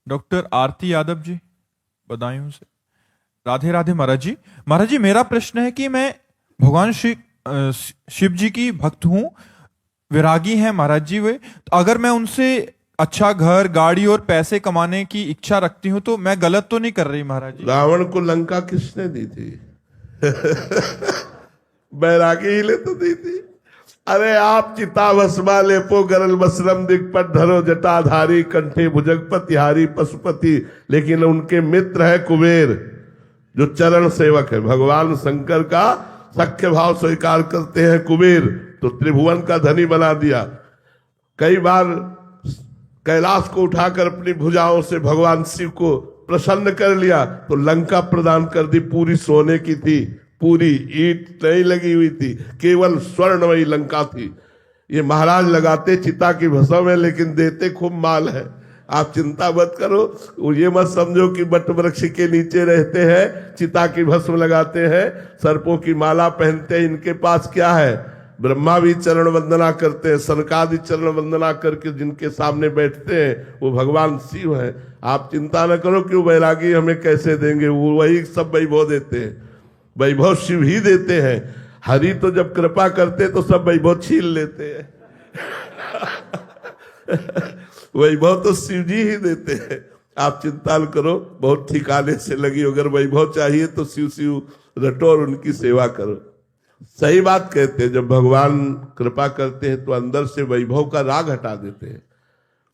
Doctor Aarti Yadav ji, Badaun से। राधे राधे महाराज जी। महाराज जी, मेरा प्रश्न है कि मैं भगवान शिव जी की भक्त हूँ, विरागी हैं महाराज जी वे। तो अगर मैं उनसे अच्छा घर, गाड़ी और पैसे कमाने की इच्छा रखती हूँ तो मैं गलत तो नहीं कर रही महाराज जी? रावण को लंका किसने दी थी? बैरागी ही ले तो दी थी। अरे आप चिता भस्मा लेपो गरल बसरम दिग्पट धरो जटाधारी कंठे भुजगपतिहारी पशुपति, लेकिन उनके मित्र है कुबेर जो चरण सेवक है। भगवान शंकर का सख्य भाव स्वीकार करते हैं कुबेर, तो त्रिभुवन का धनी बना दिया। कई बार कैलाश को उठाकर अपनी भुजाओं से भगवान शिव को प्रसन्न कर लिया, तो लंका प्रदान कर दी, पूरी सोने की थी, पूरी ईंट नहीं लगी हुई थी, केवल स्वर्णमयी लंका थी। ये महाराज लगाते चिता की भस्म है, लेकिन देते खूब माल है। आप चिंता मत करो, ये मत समझो कि बट वृक्ष के नीचे रहते हैं, चिता की भस्म लगाते हैं, सर्पों की माला पहनते हैं। इनके पास क्या है? ब्रह्मा भी चरण वंदना करते हैं, सनकादि चरण वंदना करके जिनके सामने बैठते हैं वो भगवान शिव है। आप चिंता न करो कि वो वैरागी हमें कैसे देंगे, वो वही सब वैभव देते हैं, वैभव शिव ही देते हैं। हरि तो जब कृपा करते तो सब वैभव छीन लेते हैं। वैभव तो शिव जी ही देते हैं। आप चिंता न करो, बहुत ठिकाने से लगी। अगर वैभव चाहिए तो शिव शिव रटो और उनकी सेवा करो। सही बात कहते हैं, जब भगवान कृपा करते हैं तो अंदर से वैभव का राग हटा देते हैं।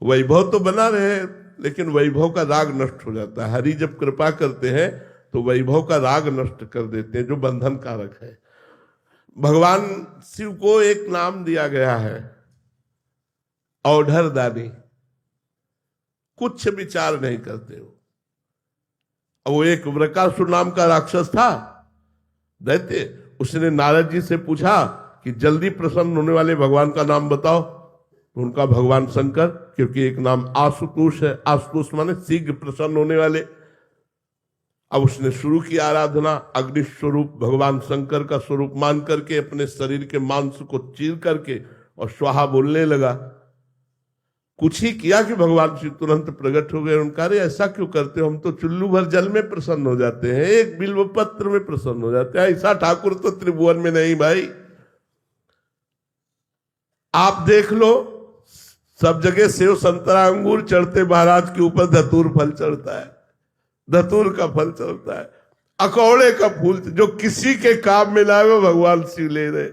वैभव तो बना रहे, लेकिन वैभव का राग नष्ट हो जाता है। हरि जब कृपा करते हैं तो वैभव का राग नष्ट कर देते हैं, जो बंधन कारक है। भगवान शिव को एक नाम दिया गया है, औढ़र दानी। कुछ विचार नहीं करते हो। वो एक वृकासुर नाम का राक्षस था, दैत्य। उसने नारद जी से पूछा कि जल्दी प्रसन्न होने वाले भगवान का नाम बताओ। तो उनका भगवान शंकर, क्योंकि एक नाम आशुतोष है, आशुतोष माने शीघ्र प्रसन्न होने वाले। अब उसने शुरू की आराधना, अग्नि स्वरूप भगवान शंकर का स्वरूप मान करके अपने शरीर के मांस को चीर करके और स्वाहा बोलने लगा। कुछ ही किया कि भगवान शिव तुरंत प्रकट हो गए। उनका अरे ऐसा क्यों करते हो, हम तो चुल्लू भर जल में प्रसन्न हो जाते हैं, एक बिल्व पत्र में प्रसन्न हो जाते हैं, ऐसा ठाकुर तो त्रिभुवन में नहीं भाई। आप देख लो, सब जगह सेव संतरा अंगूर चढ़ते, महाराज के ऊपर धतूर फल चढ़ता है, धतूर का फल चढ़ता है, अकौड़े का फूल, जो किसी के काम में लाए वो भगवान शिव ले रहे।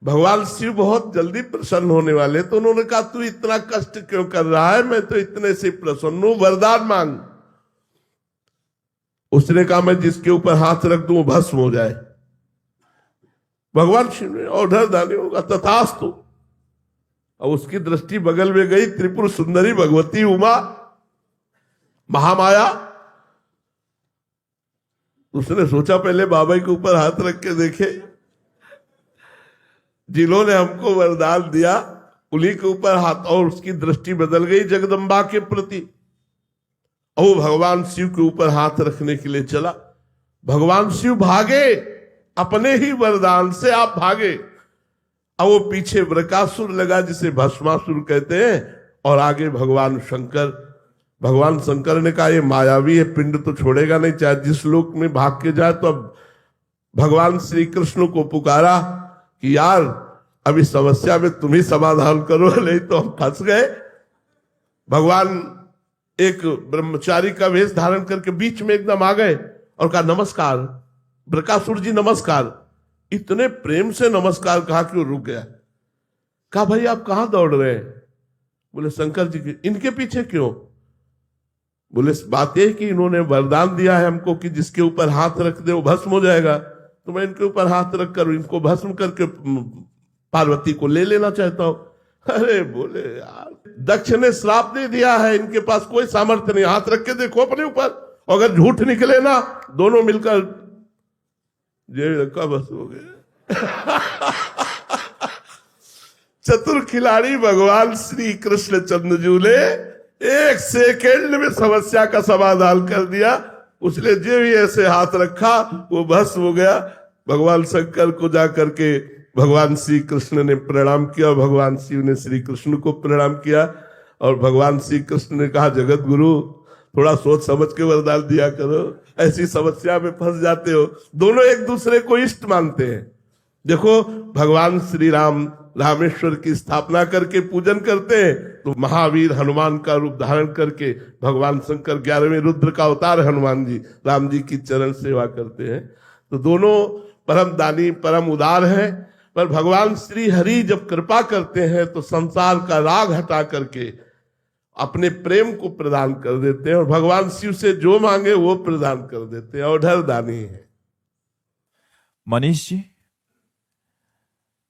भगवान शिव बहुत जल्दी प्रसन्न होने वाले, तो उन्होंने कहा तू इतना कष्ट क्यों कर रहा है, मैं तो इतने से प्रसन्न हूं, वरदान मांग। उसने कहा मैं जिसके ऊपर हाथ रख दूं वो भस्म हो जाए। भगवान शिव ने औढ़र दानी होगा, तथास्तु। अब उसकी दृष्टि बगल में गई, त्रिपुर सुंदरी भगवती उमा महामाया। उसने सोचा पहले बाबा के ऊपर हाथ रख के देखे, जिन्होंने हमको वरदान दिया उन्हीं के ऊपर हाथ, और उसकी दृष्टि बदल गई जगदम्बा के प्रति। और वो भगवान शिव के ऊपर हाथ रखने के लिए चला। भगवान शिव भागे, अपने ही वरदान से आप भागे। अब वो पीछे वृकासुर लगा, जिसे भस्मासुर कहते हैं, और आगे भगवान शंकर। भगवान शंकर ने कहा ये मायावी है, पिंड तो छोड़ेगा नहीं, चाहे जिस लोक में भाग के जाए। तो अब भगवान श्री कृष्ण को पुकारा कि यार अब इस समस्या में तुम ही समाधान करो, नहीं तो हम फंस गए। भगवान एक ब्रह्मचारी का वेश धारण करके बीच में एकदम आ गए और कहा नमस्कार वृकासुर जी, नमस्कार। इतने प्रेम से नमस्कार कहा कि वो रुक गया। कहा भाई आप कहां दौड़ रहे हैं? बोले शंकर जी के। इनके पीछे क्यों? बोले बात यह कि इन्होंने वरदान दिया है हमको कि जिसके ऊपर हाथ रख दे वो भस्म हो जाएगा, तो मैं इनके ऊपर हाथ रखकर इनको भस्म करके पार्वती को ले लेना चाहता हूं। अरे बोले यार, दक्ष ने श्राप दे दिया है, इनके पास कोई सामर्थ्य नहीं, हाथ रख के देखो अपने ऊपर, अगर झूठ निकले ना दोनों मिलकर जेल का बस हो गए। चतुर खिलाड़ी भगवान श्री कृष्ण चंद्रजू ने एक सेकेंड में समस्या का समाधान कर दिया। उसने जो भी ऐसे हाथ रखा वो भस्म हो गया। भगवान शंकर को जाकर के भगवान श्री कृष्ण ने प्रणाम किया, भगवान शिव ने श्री कृष्ण को प्रणाम किया, और भगवान श्री कृष्ण ने कहा जगत गुरु थोड़ा सोच समझ के वरदान दिया करो, ऐसी समस्या में फंस जाते हो। दोनों एक दूसरे को इष्ट मानते हैं। देखो भगवान श्री राम रामेश्वर की स्थापना करके पूजन करते हैं, तो महावीर हनुमान का रूप धारण करके भगवान शंकर 11वें रुद्र का अवतार हनुमान जी राम जी की चरण सेवा करते हैं। तो दोनों परम दानी परम उदार हैं। पर भगवान श्री हरि जब कृपा करते हैं तो संसार का राग हटा करके अपने प्रेम को प्रदान कर देते हैं, और भगवान शिव से जो मांगे वो प्रदान कर देते हैं, और ढर दानी है। मनीष जी,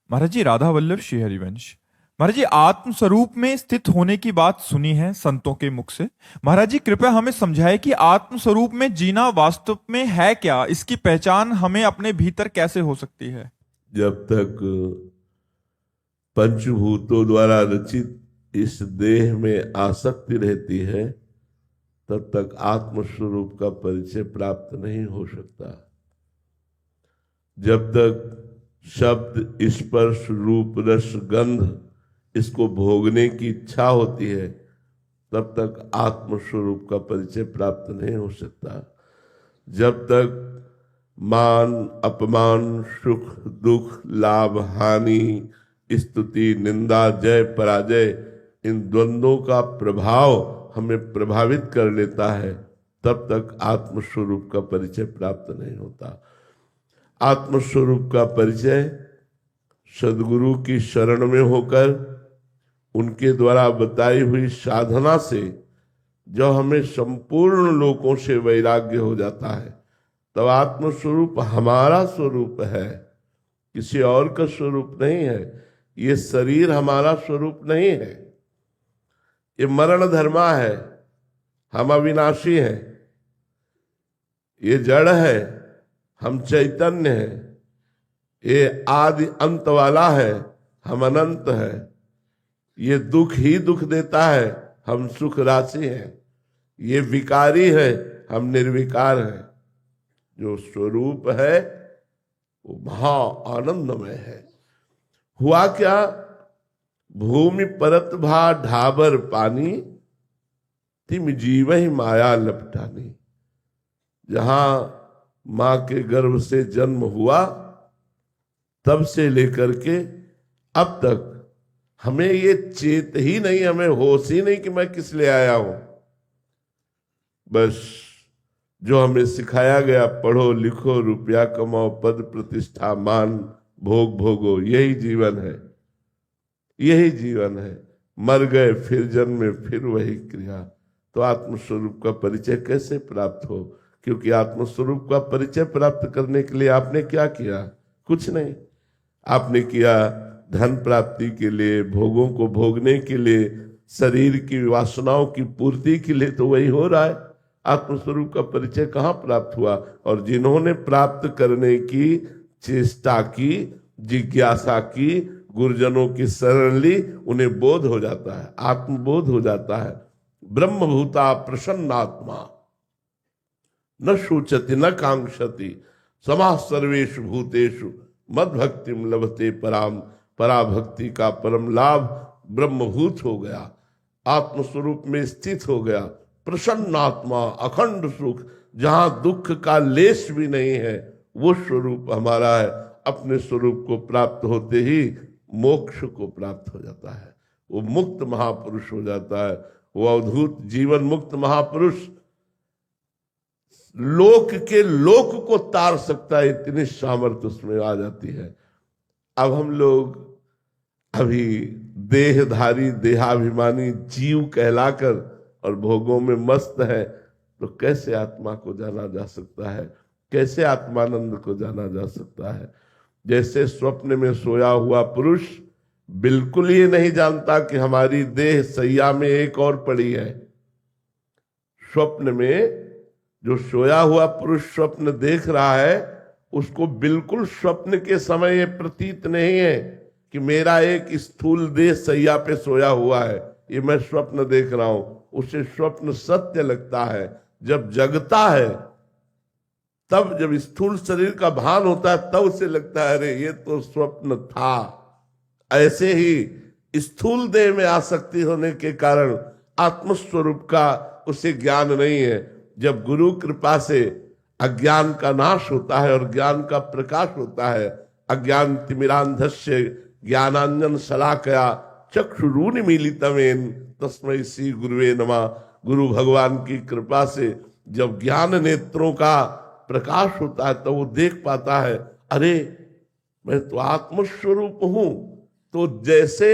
महाराज जी, राधा वल्लभ श्री हरिवंश। महाराज जी, आत्म स्वरूप में स्थित होने की बात सुनी है संतों के मुख से। महाराज जी कृपया हमें समझाए कि आत्म स्वरूप में जीना वास्तव में है क्या, इसकी पहचान हमें अपने भीतर कैसे हो सकती है? जब तक पंचभूतों द्वारा रचित इस देह में आसक्ति रहती है, तब तक आत्म स्वरूप का परिचय प्राप्त नहीं हो सकता। जब तक शब्द स्पर्श रूप रस गंध इसको भोगने की इच्छा होती है, तब तक आत्म स्वरूप का परिचय प्राप्त नहीं हो सकता। जब तक मान अपमान सुख दुख लाभ हानि स्तुति निंदा जय पराजय, इन द्वंद्वों का प्रभाव हमें प्रभावित कर लेता है, तब तक आत्म स्वरूप का परिचय प्राप्त नहीं होता। आत्म स्वरूप का परिचय सदगुरु की शरण में होकर उनके द्वारा बताई हुई साधना से जो हमें संपूर्ण लोकों से वैराग्य हो जाता है, तब आत्म स्वरूप हमारा स्वरूप है, किसी और का स्वरूप नहीं है। ये शरीर हमारा स्वरूप नहीं है, ये मरण धर्मा है, हम अविनाशी हैं। ये जड़ है, हम चैतन्य हैं। ये आदि अंत वाला है, हम अनंत है। ये दुख ही दुख देता है, हम सुख राशि हैं। ये विकारी है, हम निर्विकार हैं। जो स्वरूप है वो महा आनंदमय है। हुआ क्या, भूमि परत भा ढाबर पानी, तिम जीव ही माया लपटानी। जहां मां के गर्भ से जन्म हुआ, तब से लेकर के अब तक हमें ये चेत ही नहीं, हमें होश ही नहीं कि मैं किस लिए आया हूं। बस जो हमें सिखाया गया, पढ़ो लिखो रुपया कमाओ पद प्रतिष्ठा मान भोग भोगो, यही जीवन है, यही जीवन है। मर गए फिर जन्मे फिर वही क्रिया। तो आत्मस्वरूप का परिचय कैसे प्राप्त हो? क्योंकि आत्मस्वरूप का परिचय प्राप्त करने के लिए आपने क्या किया? कुछ नहीं। आपने किया धन प्राप्ति के लिए, भोगों को भोगने के लिए, शरीर की वासनाओं की पूर्ति के लिए, तो वही हो रहा है। आत्मस्वरूप का परिचय कहाँ प्राप्त हुआ? और जिन्होंने प्राप्त करने की चेष्टा की, जिज्ञासा की, गुरुजनों की शरण ली, उन्हें बोध हो जाता है, आत्मबोध हो जाता है। ब्रह्मभूता प्रसन्नात्मा न शोचति न कांक्षति समाः सर्वेषु भूतेषु मद भक्तिम लभते पराम। पराभक्ति का परम लाभ ब्रह्मभूत हो गया, आत्मस्वरूप में स्थित हो गया। प्रसन्नात्मा अखंड सुख, जहां दुख का लेश भी नहीं है, वो स्वरूप हमारा है। अपने स्वरूप को प्राप्त होते ही मोक्ष को प्राप्त हो जाता है, वो मुक्त महापुरुष हो जाता है। वो अवधूत जीवन मुक्त महापुरुष लोक के लोक को तार सकता है, इतनी सामर्थ्य उसमें आ जाती है। अब हम लोग अभी देहधारी देहाभिमानी जीव कहलाकर और भोगों में मस्त है, तो कैसे आत्मा को जाना जा सकता है? कैसे आत्मानंद को जाना जा सकता है? जैसे स्वप्न में सोया हुआ पुरुष बिल्कुल ये नहीं जानता कि हमारी देह सैया में एक और पड़ी है। स्वप्न में जो सोया हुआ पुरुष स्वप्न देख रहा है, उसको बिल्कुल स्वप्न के समय ये प्रतीत नहीं है कि मेरा एक स्थूल देह सैया पे सोया हुआ है, ये मैं स्वप्न देख रहा हूं। उसे स्वप्न सत्य लगता है। जब जगता है, तब जब स्थूल शरीर का भान होता है, तब उसे लगता है अरे ये तो स्वप्न था। ऐसे ही स्थूल देह में आसक्ति होने के कारण आत्मस्वरूप का उसे ज्ञान नहीं है। जब गुरु कृपा से अज्ञान का नाश होता है और ज्ञान का प्रकाश होता है, अज्ञान तिमिरांधस्य ज्ञानांजन शलाकया चक्षुरुन्मीलितमेन तस्मै श्री गुरुवे नमः। गुरु भगवान की कृपा से जब ज्ञान नेत्रों का प्रकाश होता है तो वो देख पाता है, अरे मैं तो आत्मस्वरूप हूं। तो जैसे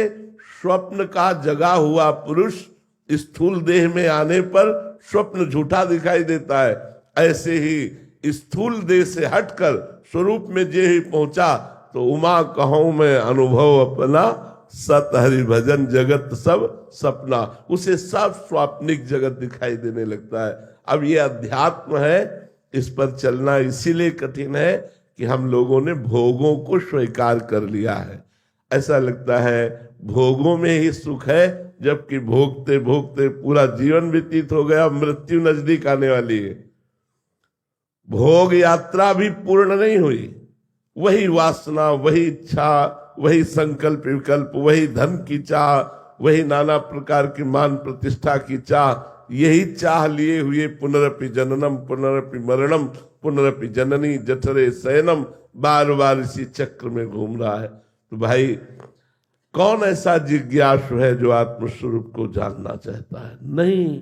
स्वप्न का जगा हुआ पुरुष स्थूल देह में आने पर स्वप्न झूठा दिखाई देता है, ऐसे ही स्थूल देह से हटकर स्वरूप में जे ही पहुंचा तो उमा कहूं मैं अनुभव अपना, सत हरि भजन जगत सब सपना। उसे सब स्वाप्निक जगत दिखाई देने लगता है। अब ये अध्यात्म है, इस पर चलना इसीलिए कठिन है कि हम लोगों ने भोगों को स्वीकार कर लिया है। ऐसा लगता है भोगों में ही सुख है, जबकि भोगते भोगते पूरा जीवन व्यतीत हो गया, मृत्यु नजदीक आने वाली है। भोग यात्रा भी पूर्ण नहीं हुई, वही वासना, वही इच्छा, वही संकल्प विकल्प, वही धन की चाह, वही नाना प्रकार की मान प्रतिष्ठा की चाह, यही चाह लिए हुए पुनरपि जननम पुनरपि मरणम पुनरपि जननी जठरे शयनम, बार बार इसी चक्र में घूम रहा है। तो भाई कौन ऐसा जिज्ञासु है जो आत्मस्वरूप को जानना चाहता है? नहीं।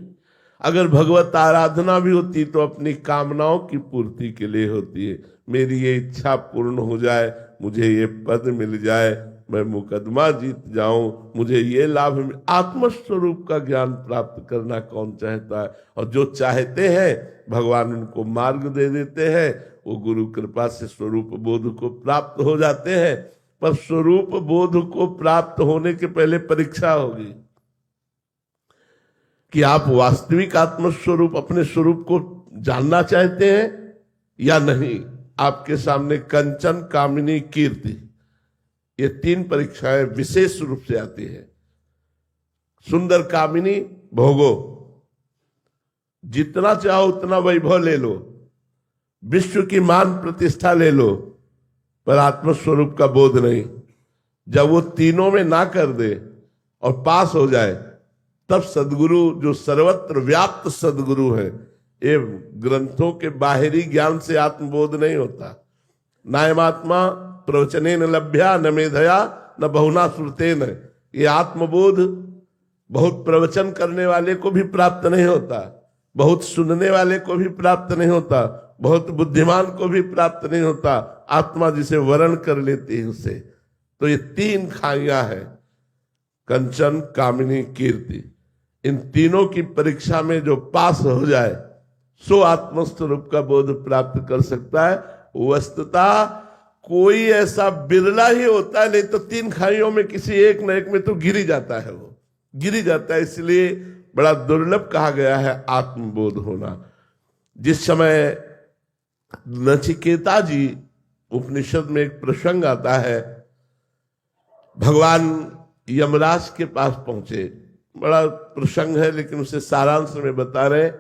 अगर भगवत आराधना भी होती तो अपनी कामनाओं की पूर्ति के लिए होती है। मेरी ये इच्छा पूर्ण हो जाए, मुझे ये पद मिल जाए, मैं मुकदमा जीत जाऊं, मुझे ये लाभ मिल। आत्मस्वरूप का ज्ञान प्राप्त करना कौन चाहता है? और जो चाहते हैं भगवान उनको मार्ग दे देते हैं, वो गुरु कृपा से स्वरूप बोध को प्राप्त हो जाते हैं। पर स्वरूप बोध को प्राप्त होने के पहले परीक्षा होगी कि आप वास्तविक आत्मस्वरूप अपने स्वरूप को जानना चाहते हैं या नहीं। आपके सामने कंचन, कामिनी, कीर्ति, ये तीन परीक्षाएं विशेष रूप से आती है। सुंदर कामिनी भोगो, जितना चाहो उतना वैभव ले लो, विश्व की मान प्रतिष्ठा ले लो, पर आत्मस्वरूप का बोध नहीं। जब वो तीनों में ना कर दे और पास हो जाए, तब सदगुरु, जो सर्वत्र व्याप्त सदगुरु है, ये ग्रंथों के बाहरी ज्ञान से आत्मबोध नहीं होता। नायमात्मा प्रवचने न लभ्या न मेधया न बहुना श्रुतेन। ये आत्मबोध बहुत प्रवचन करने वाले को भी प्राप्त नहीं होता, बहुत सुनने वाले को भी प्राप्त नहीं होता, बहुत बुद्धिमान को भी प्राप्त नहीं होता। आत्मा जिसे वर्ण कर लेती है उसे। तो ये तीन खाइयां हैं, कंचन, कामिनी, कीर्ति। इन तीनों की परीक्षा में जो पास हो जाए सो आत्मस्वरूप का बोध प्राप्त कर सकता है। वस्तुतः कोई ऐसा बिरला ही होता है, नहीं तो तीन खाइयों में किसी एक न एक में तो गिर ही जाता है, वो गिर ही जाता है। इसलिए बड़ा दुर्लभ कहा गया है आत्मबोध होना। जिस समय नचिकेता जी, उपनिषद में एक प्रसंग आता है, भगवान यमराज के पास पहुंचे। बड़ा प्रसंग है लेकिन उसे सारांश में बता रहे।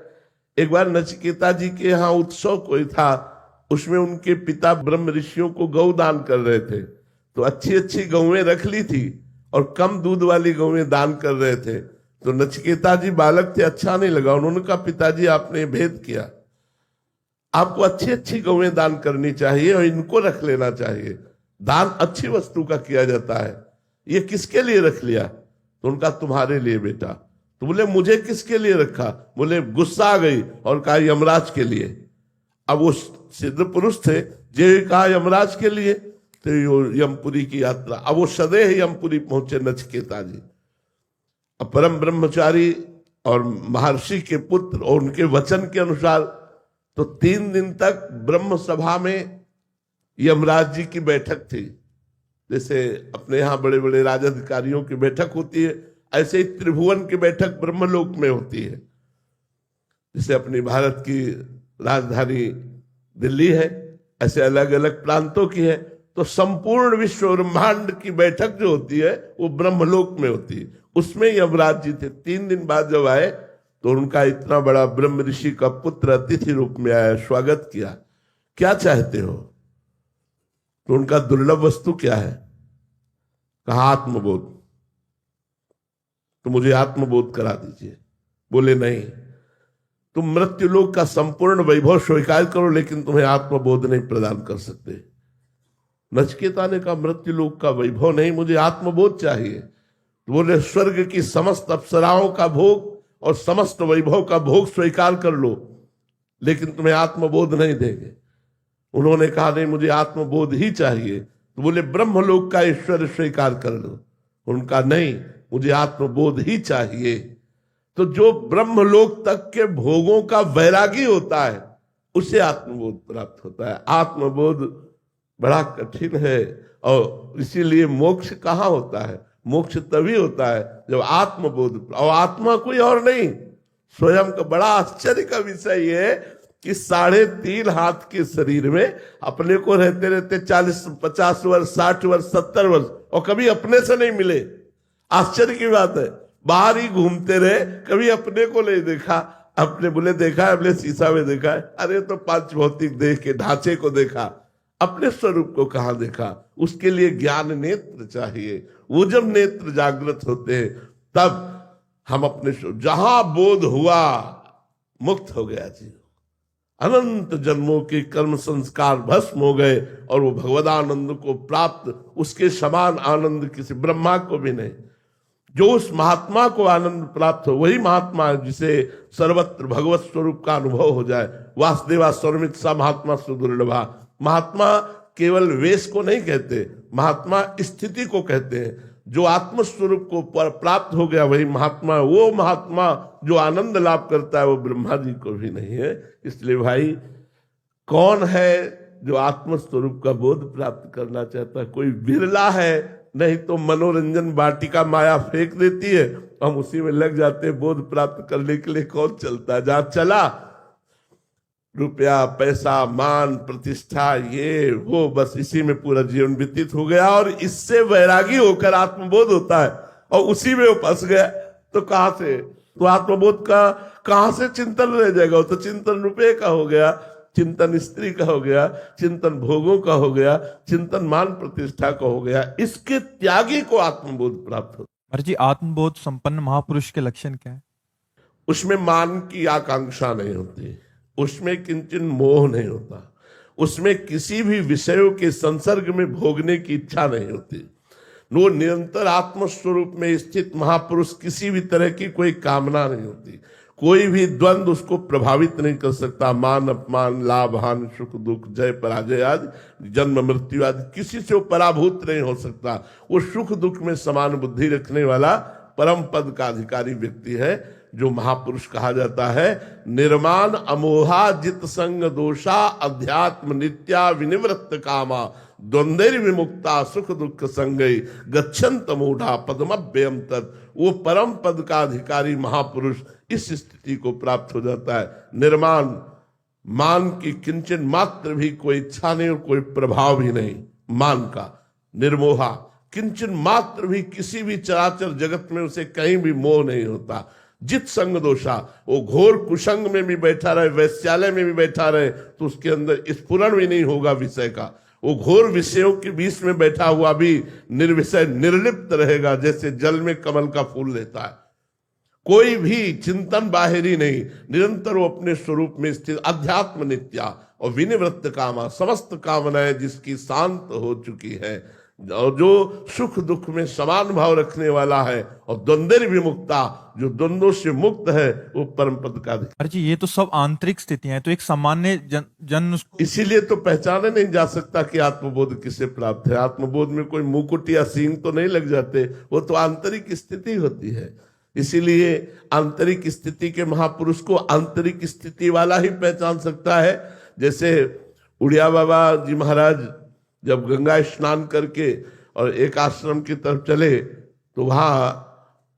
एक बार नचिकेता जी के यहाँ उत्सव कोई था, उसमें उनके पिता ब्रह्म ऋषियों को गौ दान कर रहे थे। तो अच्छी अच्छी गौएं रख ली थी और कम दूध वाली गौएं दान कर रहे थे। तो नचिकेता जी बालक थे, अच्छा नहीं लगा। उन्होंने कहा, पिताजी आपने भेद किया, आपको अच्छी अच्छी गौएं दान करनी चाहिए और इनको रख लेना चाहिए। दान अच्छी वस्तु का किया जाता है, ये किसके लिए रख लिया? तो उनका, तुम्हारे लिए बेटा। तो बोले, मुझे किसके लिए रखा? बोले, गुस्सा आ गई और कहा यमराज के लिए। अब वो सिद्ध पुरुष थे, जे कहा यमराज के लिए, तो यमपुरी की यात्रा। अब वो सदैव यमपुरी पहुंचे नचिकेता जी। अब परम ब्रह्मचारी और महर्षि के पुत्र और उनके वचन के अनुसार तो 3 दिन तक ब्रह्म सभा में यमराज जी की बैठक थी। जैसे अपने यहाँ बड़े बड़े राजाधिकारियों की बैठक होती है, ऐसे ही त्रिभुवन की बैठक ब्रह्मलोक में होती है। जैसे अपनी भारत की राजधानी दिल्ली है, ऐसे अलग अलग प्रांतों की है। तो संपूर्ण विश्व ब्रह्मांड की बैठक जो होती है वो ब्रह्मलोक में होती है। उसमें यमराज जी थे। 3 दिन बाद जब आए तो उनका इतना बड़ा ब्रह्म ऋषि का पुत्र अतिथि रूप में आया, स्वागत किया। क्या चाहते हो? तो उनका दुर्लभ वस्तु क्या है? कहा, आत्मबोध। तो मुझे आत्मबोध करा दीजिए। बोले, नहीं, तुम मृत्युलोक का संपूर्ण वैभव स्वीकार करो, लेकिन तुम्हें आत्मबोध नहीं प्रदान कर सकते। नचिकेता ने कहा मृत्युलोक का वैभव नहीं, मुझे आत्मबोध चाहिए। तो बोले स्वर्ग की समस्त अप्सराओं का भोग और समस्त वैभव का भोग स्वीकार कर लो, लेकिन तुम्हें आत्मबोध नहीं देंगे। उन्होंने कहा नहीं, मुझे आत्मबोध ही चाहिए। तो बोले ब्रह्मलोक का ईश्वर स्वीकार कर लो। उनका नहीं, मुझे आत्मबोध ही चाहिए। तो जो ब्रह्मलोक तक के भोगों का वैरागी होता है उसे आत्मबोध प्राप्त होता है। आत्मबोध बड़ा कठिन है, और इसीलिए मोक्ष कहाँ होता है? मोक्ष तभी होता है जब आत्मबोध, और आत्मा कोई और नहीं, स्वयं का। बड़ा आश्चर्य का विषय यह है कि 3.5 हाथ के शरीर में अपने को रहते रहते 40, 50 वर्ष, 60 वर्ष, 70 वर्ष, और कभी अपने से नहीं मिले। आश्चर्य की बात है, बाहर ही घूमते रहे, कभी अपने को नहीं देखा। अपने बोले देखा है, अपने शीशा में देखा है, अरे तो पांच भौतिक देह के ढांचे को देखा, अपने स्वरूप को कहां देखा? उसके लिए ज्ञान नेत्र चाहिए। वो जब नेत्र जागृत होते हैं तब हम अपने जहां बोध हुआ मुक्त हो गया जीव, अनंत जन्मों के कर्म संस्कार भस्म हो गए, और वो भगवदानंद को प्राप्त, उसके समान आनंद किसी ब्रह्मा को भी नहीं। जो उस महात्मा को आनंद प्राप्त हो वही महात्मा है जिसे सर्वत्र भगवत स्वरूप का अनुभव हो जाए। वासुदेवा सर्वमित सा महात्मा सुदुर्लभा। महात्मा केवल वेश को नहीं कहते, महात्मा स्थिति को कहते हैं। जो आत्मस्वरूप को प्राप्त हो गया वही महात्मा। वो महात्मा जो आनंद लाभ करता है वो ब्रह्मा जी को भी नहीं है। इसलिए भाई, कौन है जो आत्मस्वरूप का बोध प्राप्त करना चाहता है? कोई बिरला है, नहीं तो मनोरंजन वाटिका माया फेंक देती है, हम उसी में लग जाते हैं। बोध प्राप्त करने के लिए कौन चलता है? जहां चला रुपया, पैसा, मान, प्रतिष्ठा, ये वो, बस इसी में पूरा जीवन व्यतीत हो गया, और इससे वैरागी होकर आत्मबोध होता है और उसी में वो फंस गया। तो कहां से, तो आत्मबोध का कहां से चिंतन रह जाएगा? वो तो चिंतन रुपये का हो गया, चिंतन स्त्री का हो गया, चिंतन भोगों का हो गया, चिंतन मान प्रतिष्ठा का हो गया। इसके त्यागी को आत्मबोध प्राप्त होता। महाराज जी, आत्मबोध संपन्न महापुरुष के लक्षण क्या है? उसमें मान की आकांक्षा नहीं होती, उसमें किंचन मोह नहीं होता, उसमें किसी भी विषयों के संसर्ग में भोगने की इच्छा नहीं होती। वो निरंतर आत्मस्वरूप में स्थित महापुरुष, किसी भी तरह की कोई कामना नहीं होती, कोई भी द्वंद उसको प्रभावित नहीं कर सकता। मान अपमान, लाभ हानि, सुख दुख, जय पराजय आदि, जन्म मृत्यु आदि, किसी से वो पराभूत नहीं हो सकता। वो सुख दुख में समान बुद्धि रखने वाला परम पद का अधिकारी व्यक्ति है, जो महापुरुष कहा जाता है। निर्माण अमोहा जित संग दोषा अध्यात्म नित्या विनिवृत्त कामा द्वंद्वैर विमुक्ता सुख दुख संगई गच्छन्त मूढ़ा पद्मभ्यम तत्। वो परम पद का अधिकारी महापुरुष इस स्थिति को प्राप्त हो जाता है। निर्माण, मान की किंचन मात्र भी कोई इच्छा नहीं और कोई प्रभाव भी नहीं मान का। निर्मोहा, किंचन मात्र भी किसी भी चराचर जगत में उसे कहीं भी मोह नहीं होता। जित संग दोषा, वो घोर कुसंग में भी बैठा रहे, वैश्यालय में भी बैठा रहे, तो उसके अंदर स्फुरण भी नहीं होगा विषय का। वो घोर विषयों के बीच में बैठा हुआ भी निर्विषय निर्लिप्त रहेगा, जैसे जल में कमल का फूल लेता है। कोई भी चिंतन बाहरी नहीं, निरंतर वो अपने स्वरूप में स्थित। अध्यात्म नित्या और विनिवृत्त कामा, समस्त कामनाएं जिसकी शांत हो चुकी है, और जो सुख दुख में समान भाव रखने वाला है, और द्वंद्व विमुक्ता, जो द्वंद्वों से मुक्त है, वो परम पद का अधिकारी। जी, ये तो सब आंतरिक स्थितियां हैं, तो एक सामान्य जन इसीलिए तो पहचाने नहीं जा सकता कि आत्मबोध किसे प्राप्त है। आत्मबोध में कोई मुकुट या सींग तो नहीं लग जाते, वो तो आंतरिक स्थिति होती है। इसीलिए आंतरिक स्थिति के महापुरुष को आंतरिक स्थिति वाला ही पहचान सकता है। जैसे उड़िया बाबा जी महाराज जब गंगा स्नान करके और एक आश्रम की तरफ चले, तो वहां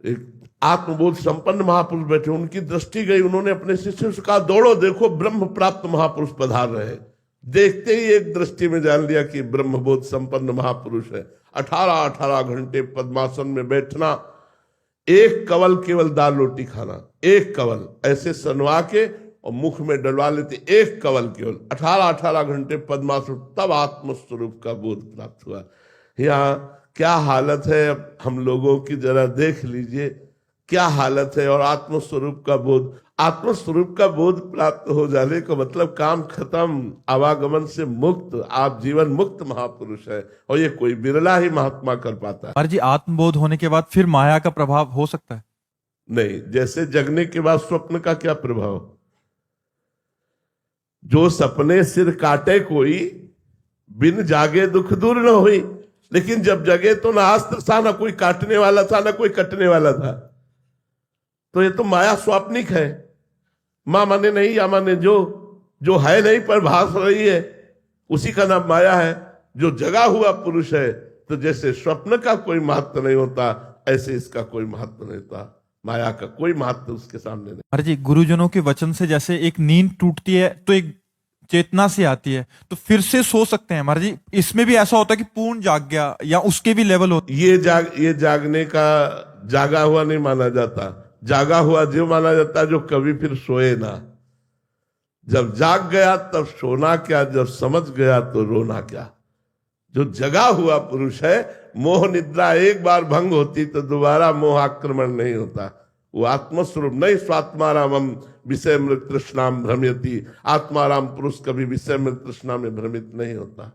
एक आत्मबोध संपन्न महापुरुष बैठे, उनकी दृष्टि गई। उन्होंने अपने शिष्यों से कहा, दौड़ो देखो ब्रह्म प्राप्त महापुरुष पधार रहे। देखते ही एक दृष्टि में जान लिया कि ब्रह्मबोध संपन्न महापुरुष है। 18 घंटे पद्मासन में बैठना, एक कवल केवल दाल रोटी खाना, एक कवल ऐसे सनवा के और मुख में डलवा लेते, एक कवल केवल 18 घंटे पद्मासन, तब आत्मस्वरूप का बोध प्राप्त हुआ। यहाँ क्या हालत है अब हम लोगों की, जरा देख लीजिए क्या हालत है। और आत्मस्वरूप का बोध आत्मस्वरूप का बोध प्राप्त हो जाने का मतलब काम खत्म, आवागमन से मुक्त, आप जीवन मुक्त महापुरुष है। और ये कोई बिरला ही महात्मा कर पाता है। महाराज जी, आत्मबोध होने के बाद फिर माया का प्रभाव हो सकता है? नहीं, जैसे जगने के बाद स्वप्न का क्या प्रभाव? जो सपने सिर काटे कोई, बिन जागे दुख दूर न हुई। लेकिन जब जगे तो ना अस्त्र था, ना कोई काटने वाला था, ना कोई कटने वाला था। तो ये तो माया स्वाप्निक है। मां माने नहीं, या माने जो है नहीं पर भास रही है, उसी का नाम माया है। जो जगा हुआ पुरुष है, तो जैसे स्वप्न का कोई महत्व नहीं होता, ऐसे इसका कोई महत्व नहीं होता। माया का कोई महत्व उसके सामने नहीं। महाराज जी, गुरुजनों के वचन से जैसे एक नींद टूटती है तो एक चेतना से आती है, तो फिर से सो सकते हैं महाराज जी? इसमें भी ऐसा होता है कि पूर्ण जाग गया, या उसके भी लेवल होते? ये जागने का जागा हुआ नहीं माना जाता। जागा हुआ जो माना जाता है जो कभी फिर सोए ना। जब जाग गया तब सोना क्या, जब समझ गया तो रोना क्या। जो जगा हुआ पुरुष है, मोह निद्रा एक बार भंग होती तो दोबारा मोह आक्रमण नहीं होता। वो आत्मस्वरूप नहीं, स्वात्मारामम विषय मृत तृष्णाम भ्रमयति। आत्माराम पुरुष कभी विषय मृत तृष्णा में भ्रमित नहीं होता।